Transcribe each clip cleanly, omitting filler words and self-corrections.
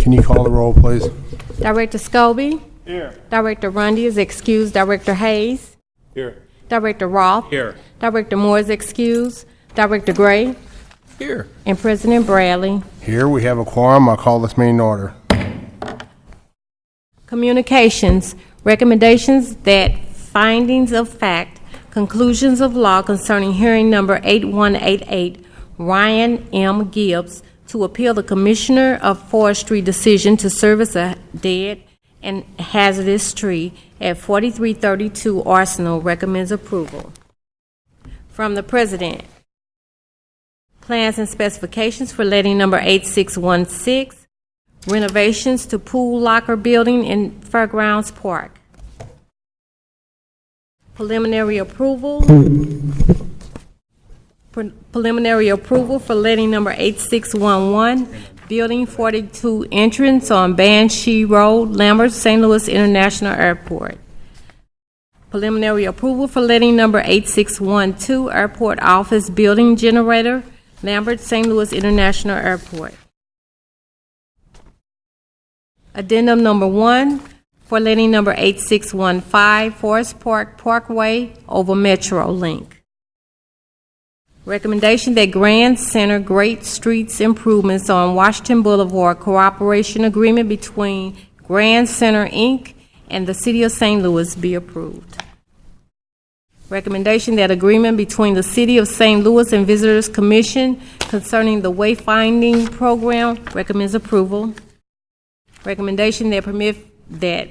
Can you call the roll, please? Director Scobie. Here. Director Rundy is excused. Director Hayes. Here. Director Roth. Here. Director Moore is excused. Director Gray. Here. And President Bradley. Here we have a quorum. I'll call this meeting to order. Communications. Recommendations that findings of fact, conclusions of law concerning hearing number 8188, Ryan M. Gibbs, to appeal the Commissioner of Forestry decision to service a dead and hazardous tree at 4332 Arsenal, recommends approval. From the President, plans and specifications for letting number 8616, renovations to pool locker building in Fairgrounds Park. Preliminary approval for letting number 8611, building 42 entrance on Banshee Road, Lambert, St. Louis International Airport. Preliminary approval for letting number 8612, airport office building generator, Lambert, St. Louis International Airport. Addendum number 1 for letting number 8615, Forest Park Parkway over Metro Link. Recommendation that Grand Center Great Streets Improvements on Washington Boulevard cooperation agreement between Grand Center, Inc. and the City of St. Louis be approved. Recommendation that agreement between the City of St. Louis and Visitors Commission concerning the wayfinding program recommends approval. Recommendation that permit that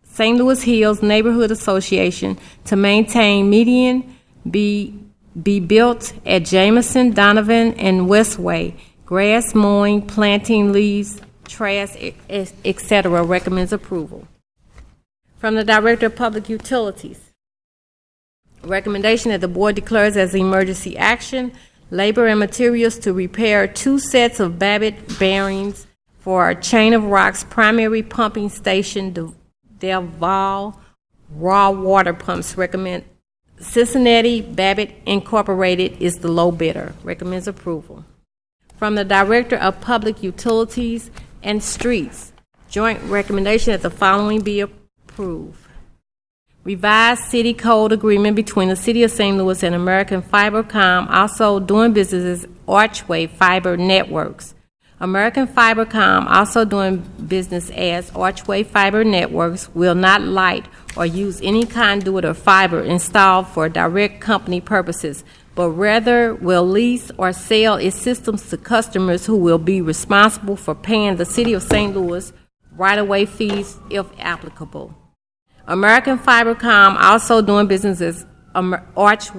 St. Louis Hills Neighborhood Association to maintain median be built at Jameson, Donovan, and Westway, grass mowing, planting leaves, trash, etc. recommends approval. From the Director of Public Utilities, recommendation that the Board declares as emergency action labor and materials to repair 2 sets of Babbitt bearings for our Chain of Rocks primary pumping station, Del Valle raw water pumps. Recommend Cincinnati Babbitt Incorporated is the low bidder. Recommends approval. From the Director of Public Utilities and Streets, joint recommendation that the following be approved. Revised City Code Agreement between the City of St. Louis and American Fibercom, also doing business as Archway Fiber Networks. American Fibercom, also doing business as Archway Fiber Networks, will not light or use any conduit or fiber installed for direct company purposes, but rather will lease or sell its systems to customers who will be responsible for paying the City of St. Louis right-of-way fees if applicable. American Fibercom, also doing business as Arch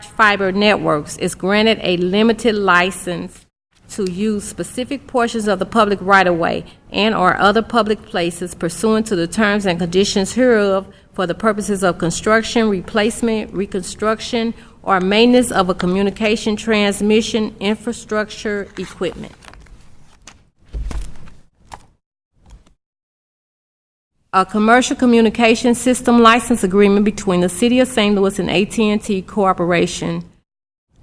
Fiber Networks, is granted a limited license to use specific portions of the public right-of-way and or other public places pursuant to the terms and conditions hereof for the purposes of construction, replacement, reconstruction, or maintenance of a communication transmission infrastructure equipment. A commercial communication system license agreement between the City of St. Louis and AT&T Corporation.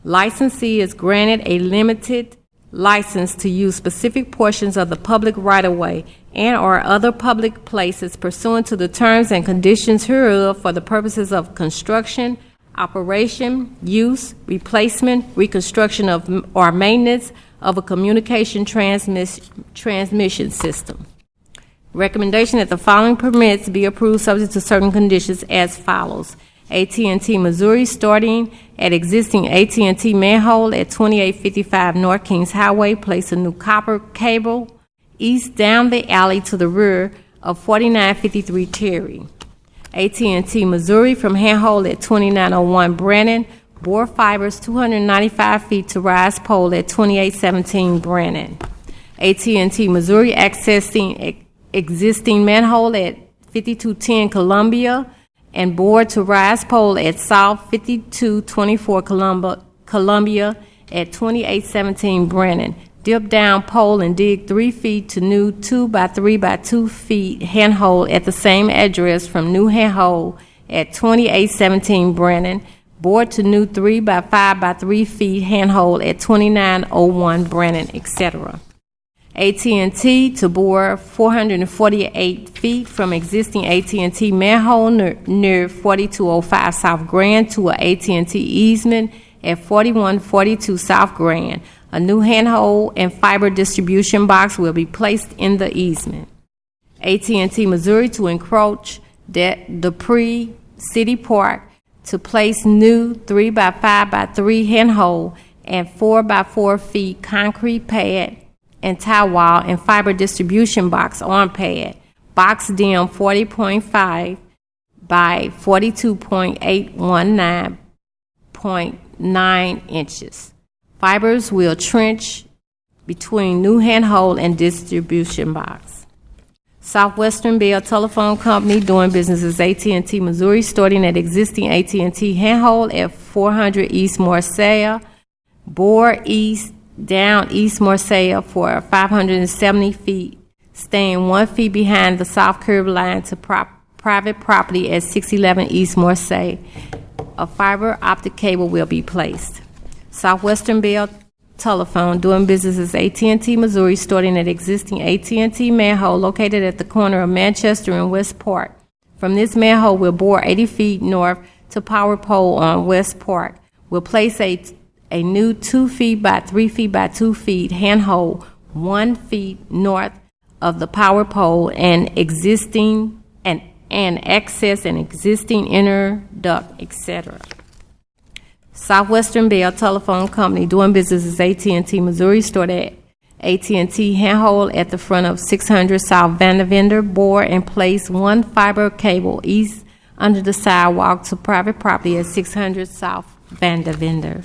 Licensee is granted a limited license to use specific portions of the public right-of-way and or other public places pursuant to the terms and conditions hereof for the purposes of construction, operation, use, replacement, reconstruction of or maintenance of a communication transmission system. Recommendation that the following permits be approved subject to certain conditions as follows. AT&T Missouri, starting at existing AT&T manhole at 2855 North Kings Highway, place a new copper cable east down the alley to the rear of 4953 Terry. AT&T Missouri from handhole at 2901 Brannan, bore fibers 295 feet to rise pole at 2817 Brannan. AT&T Missouri accessing existing manhole at 5210 Columbia and bore to rise pole at South 5224 Columbia at 2817 Brannan. Dip down pole and dig 3 feet to new 2 by 3 by 2 feet handhole at the same address from new handhole at 2817 Brannan. Bore to new 3 by 5 by 3 feet handhole at 2901 Brannan, etc. AT&T to bore 448 feet from existing AT&T manhole near 4205 South Grand to a AT&T easement at 4142 South Grand. A new handhole and fiber distribution box will be placed in the easement. AT&T Missouri to encroach Dupree City Park to place new 3x5x3 handhole and 4x4 feet concrete pad and tile wall and fiber distribution box on pad. Box dim 40.5 by 42.819.9 inches. Fibers will trench between new handhole and distribution box. Southwestern Bell Telephone Company doing business as AT&T Missouri, starting at existing AT&T handhole at 400 East Marseille, bore east down East Marseille for 570 feet, staying 1 feet behind the south curb line to private property at 611 East Marseille. A fiber optic cable will be placed. Southwestern Bell Telephone doing business as AT&T Missouri, starting at existing AT&T manhole located at the corner of Manchester and West Park. From this manhole, we'll bore 80 feet north to power pole on West Park. We'll place a new 2 feet by 3 feet by 2 feet handhole 1 feet north of the power pole and existing and access an existing inner duct, etc. Southwestern Bell Telephone Company doing business as AT&T Missouri, stored at AT&T handhole at the front of 600 South Vandevender, bore and place 1 fiber cable east under the sidewalk to private property at 600 South Vandevender.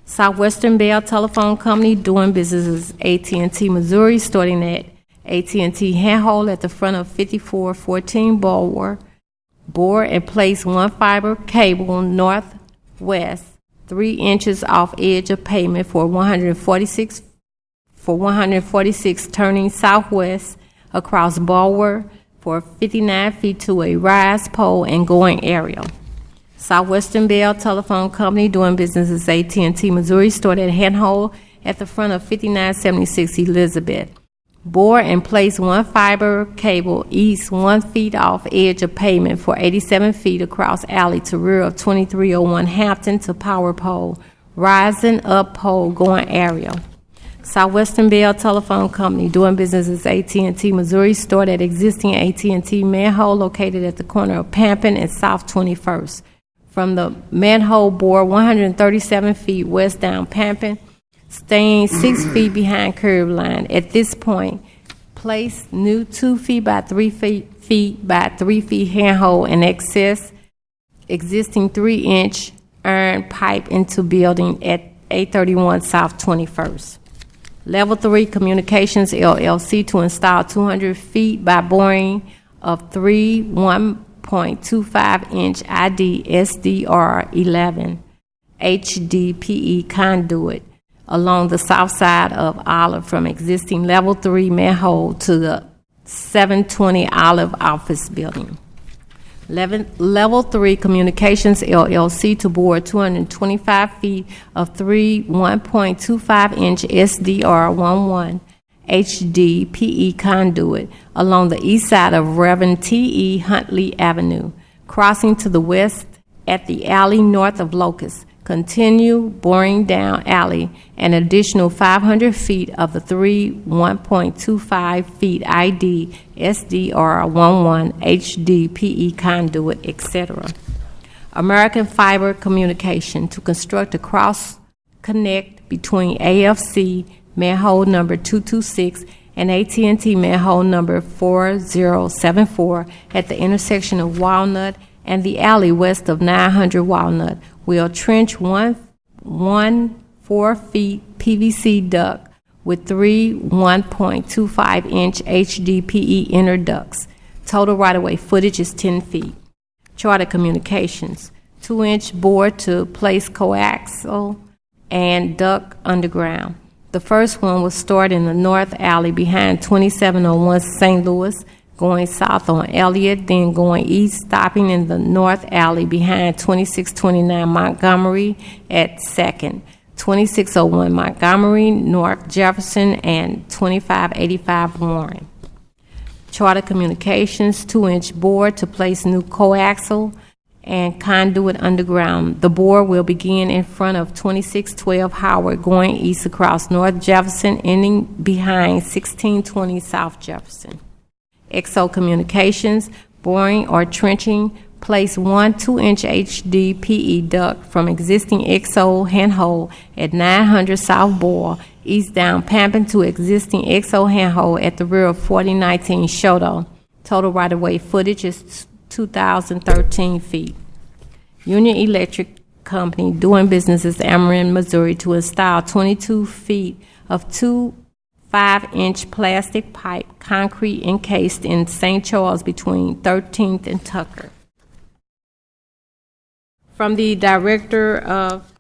Southwestern Bell Telephone Company doing business as AT&T Missouri, starting at AT&T handhole at the front of 5414 Bulwer, bore and place 1 fiber cable northwest 3 inches off edge of pavement for 146 turning southwest across Bulwer for 59 feet to a rise pole and going aerial. Southwestern Bell Telephone Company doing business as AT&T Missouri, stored at handhole at the front of 5976 Elizabeth. Bore and place 1 fiber cable east 1 feet off edge of pavement for 87 feet across alley to rear of 2301 Hampton to power pole, rising up pole going aerial. Southwestern Bell Telephone Company doing business as AT&T Missouri, stored at existing AT&T manhole located at the corner of Pampin and South 21st. From the manhole bore 137 feet west down Pampin, staying 6 feet behind curb line. At this point, place new 2 feet by 3 feet by 3 feet handhole and access existing 3-inch iron pipe into building at 831 South 21st. Level 3 Communications LLC to install 200 feet by boring of 3 1.25-inch ID SDR 11 HDPE conduit along the south side of Olive from existing level 3 manhole to the 720 Olive office building. Level 3 Communications LLC to bore 225 feet of 3 1.25-inch SDR 11 HDPE conduit along the east side of Reverend T.E. Huntley Avenue, crossing to the west at the alley north of Locust. Continue boring down alley an additional 500 feet of the 3 1.25 feet ID SDR 11 HDPE conduit, etc. American Fiber Communication to construct a cross connect between AFC manhole number 226 and AT&T manhole number 4074 at the intersection of Walnut and the alley west of 900 Walnut. Will trench 4 feet PVC duct with 3 1.25-inch HDPE inner ducts. Total right-of-way footage is 10 feet. Charter Communications, 2-inch bore to place coaxial and duct underground. The first one was stored in the north alley behind 2701 St. Louis, going south on Elliott, then going east, stopping in the north alley behind 2629 Montgomery at 2nd. 2601 Montgomery, North Jefferson, and 2585 Warren. Charter Communications 2-inch board to place new coaxial and conduit underground. The board will begin in front of 2612 Howard, going east across North Jefferson, ending behind 1620 South Jefferson. XO Communications, boring or trenching, place one 2-inch HDPE duct from existing XO handhole at 900 South Boyle, east down Pampin to existing XO handhole at the rear of 4019 Shoto. Total right-of-way footage is 2,013 feet. Union Electric Company, doing business as Ameren, Missouri, to install 22 feet of 2 5-inch plastic pipe, concrete encased in St. Charles between 13th and Tucker. From the Director of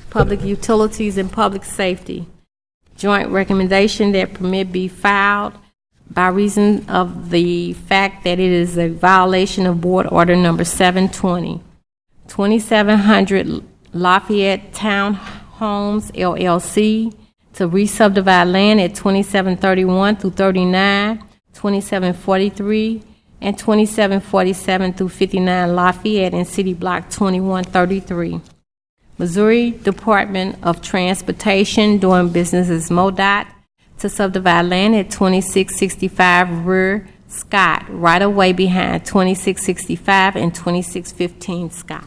Public Utilities and Public Safety, joint recommendation that permit be filed by reason of the fact that it is a violation of Board Order Number 720. 2700 Lafayette Town Homes, LLC, to re-subdivide land at 2731 through 39, 2743, and 2747 through 59 Lafayette in City Block 2133. Missouri Department of Transportation, doing business as MoDOT, to subdivide land at 2665 Rear Scott, right away behind 2665 and 2615 Scott.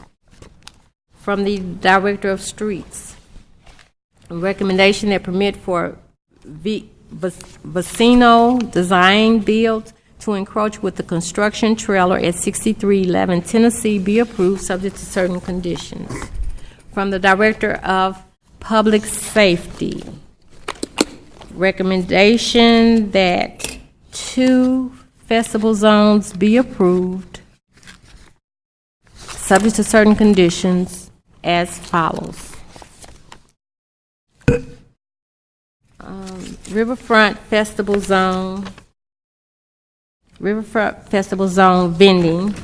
From the Director of Streets, a recommendation that permit for Vecino Design Build to encroach with the construction trailer at 6311 Tennessee be approved subject to certain conditions. From the Director of Public Safety, recommendation that 2 festival zones be approved subject to certain conditions as follows. Riverfront Festival Zone vending,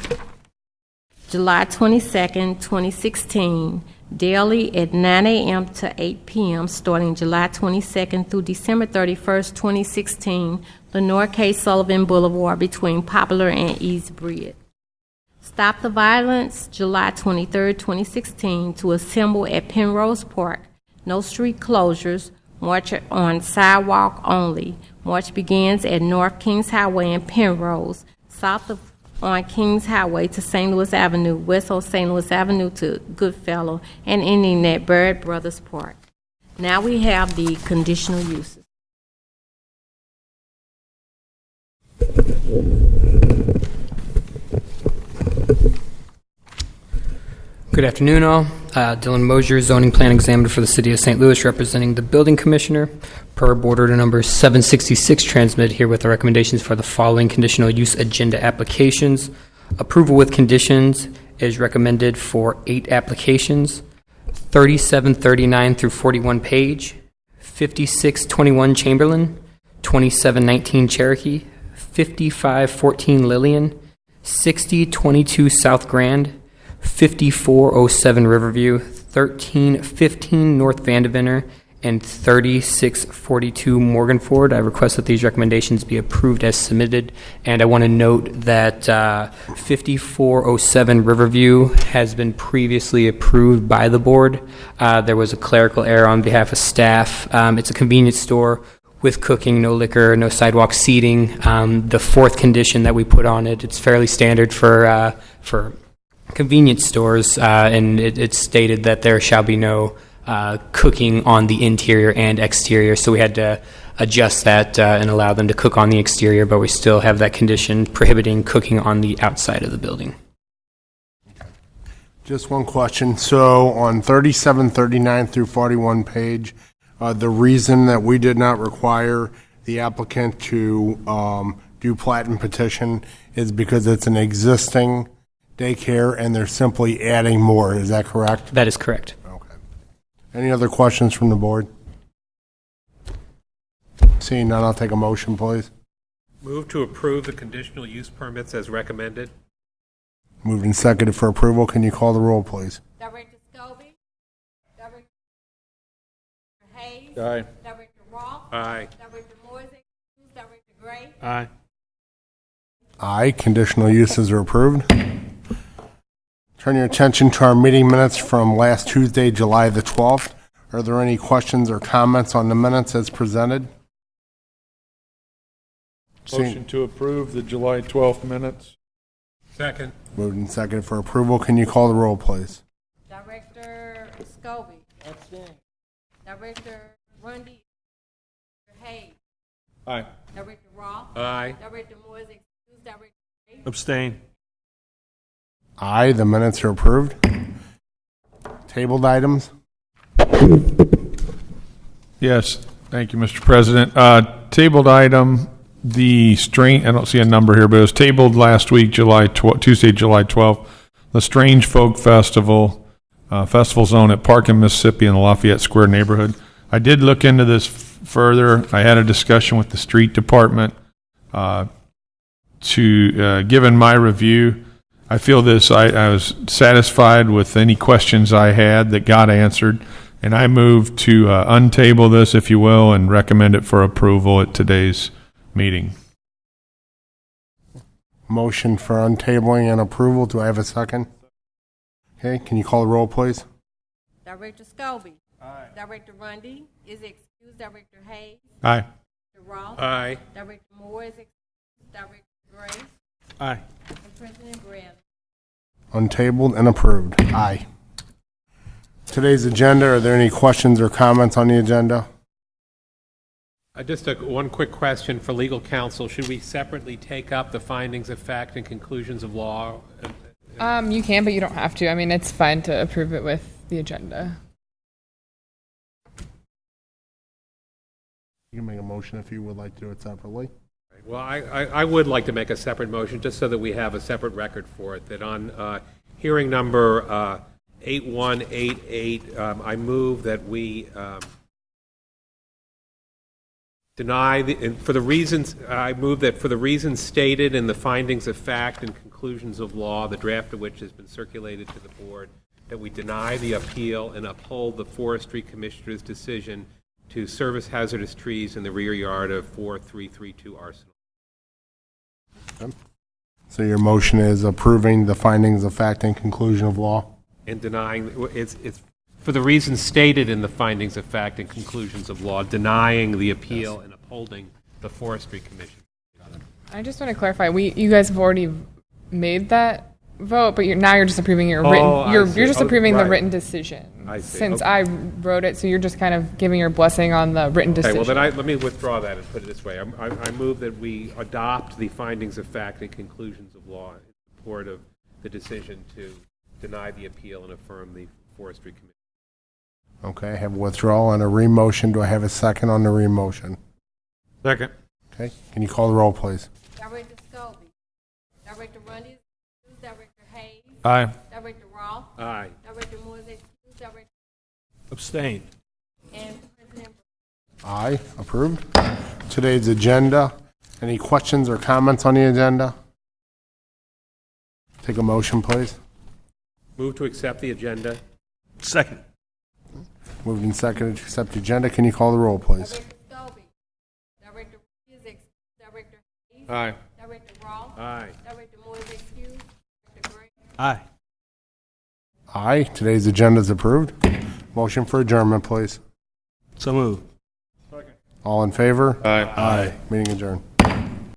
July 22nd, 2016, daily at 9 a.m. to 8 p.m. starting July 22nd through December 31st, 2016, Lenore K. Sullivan Boulevard between Poplar and East Bridge. Stop the Violence, July 23rd, 2016, to assemble at Penrose Park. No street closures. March on sidewalk only. March begins at North Kings Highway in Penrose, south of on Kings Highway to St. Louis Avenue, west on St. Louis Avenue to Goodfellow, and ending at Barrett Brothers Park. Now we have the conditional uses. Good afternoon, all. Dylan Mosier, zoning plan examiner for the City of St. Louis, representing the building commissioner. Per Board Order Number 766, transmitted here with the recommendations for the following conditional use agenda applications. Approval with conditions is recommended for 8 applications: 3739 through 41 Page, 5621 Chamberlain, 2719 Cherokee, 5514 Lillian, 6022 South Grand, 5407 Riverview, 1315 North Vanderbilt, and 3642 Morganford. I request that these recommendations be approved as submitted, and I want to note that 5407 Riverview has been previously approved by the board. There was a clerical error on behalf of staff. It's a convenience store with cooking, no liquor, no sidewalk seating. The 4th condition that we put on it, it's fairly standard for convenience stores, and it's stated that there shall be no cooking on the interior and exterior, so we had to adjust that and allow them to cook on the exterior, but we still have that condition prohibiting cooking on the outside of the building. Just one question. So on 3739 through 41 Page, the reason that we did not require the applicant to do plat and petition is because it's an existing daycare and they're simply adding more. Is that correct? That is correct. Okay. Any other questions from the board? Seeing none, I'll take a motion, please. Move to approve the conditional use permits as recommended. Moved and seconded for approval. Can you call the roll, please? Director Scobie? Director Hayes. Aye. Director Ross. Aye. Director Moore is excused. Director Gray. Aye. Aye, conditional uses are approved. Turn your attention to our meeting minutes from last Tuesday, July the 12th. Are there any questions or comments on the minutes as presented? Motion to approve the July 12th minutes. Second. Moved and seconded for approval. Can you call the roll, please? Director Scobie. Abstain. Director Rundy. Director Hayes. Aye. Director Ross. Aye. Director Moore is excused. Director Gray. Abstain. Aye, the minutes are approved. Tabled items? Yes, thank you, Mr. President. Tabled item, I don't see a number here, but it was tabled last week, Tuesday, July 12th. The Strange Folk Festival, Festival Zone at Park in Mississippi in the Lafayette Square neighborhood. I did look into this further. I had a discussion with the street department. Given my review, I feel I was satisfied with any questions I had that got answered, and I move to untable this, if you will, and recommend it for approval at today's meeting. Motion for untabling and approval. Do I have a second? Okay, can you call the roll, please? Director Scobie. Aye. Director Rundy is excused. Director Hayes. Aye. Director Ross. Aye. Director Moore is excused. Director Gray. Aye. And President Graham. Untabled and approved. Aye. Today's agenda, are there any questions or comments on the agenda? Just one quick question for legal counsel. Should we separately take up the findings of fact and conclusions of law? You can, but you don't have to. I mean, it's fine to approve it with the agenda. You can make a motion if you would like to do it separately. Well, I would like to make a separate motion, just so that we have a separate record for it, that on hearing number 8188, I move that we deny, for the reasons stated in the findings of fact and conclusions of law, the draft of which has been circulated to the board, that we deny the appeal and uphold the Forestry Commissioner's decision to service hazardous trees in the rear yard of 4332 Arsenal. So your motion is approving the findings of fact and conclusion of law? And denying, it's for the reasons stated in the findings of fact and conclusions of law, denying the appeal and upholding the Forestry Commission. I just want to clarify. You guys have already made that vote, but now you're just approving your written. I You're see. just Oh, approving the right. written decision. I see. Since Okay. I wrote it, so you're just kind of giving your blessing on the written Okay, decision. well, then let me withdraw that and put it this way. I move that we adopt the findings of fact and conclusions of law in support of the decision to deny the appeal and affirm the Forestry Commission. Okay, I have withdrawal and a remotion. Do I have a second on the remotion? Second. Okay, can you call the roll, please? Director Scobie. Director Rundy is excused. Director Hayes. Aye. Director Ross. Aye. Director Moore is excused. Director Abstain. and President Aye, approved. Today's agenda, any questions or comments on the agenda? Take a motion, please. Move to accept the agenda. Second. Moved and seconded to accept the agenda. Can you call the roll, please? Director Scobie. Director Rundy is excused. Director Hayes. Aye. Director Ross. Aye. Director Moore is excused. Director Gray. Aye. Aye, today's agenda is approved. Motion for adjournment, please. So moved. All in favor? Aye. Meeting adjourned.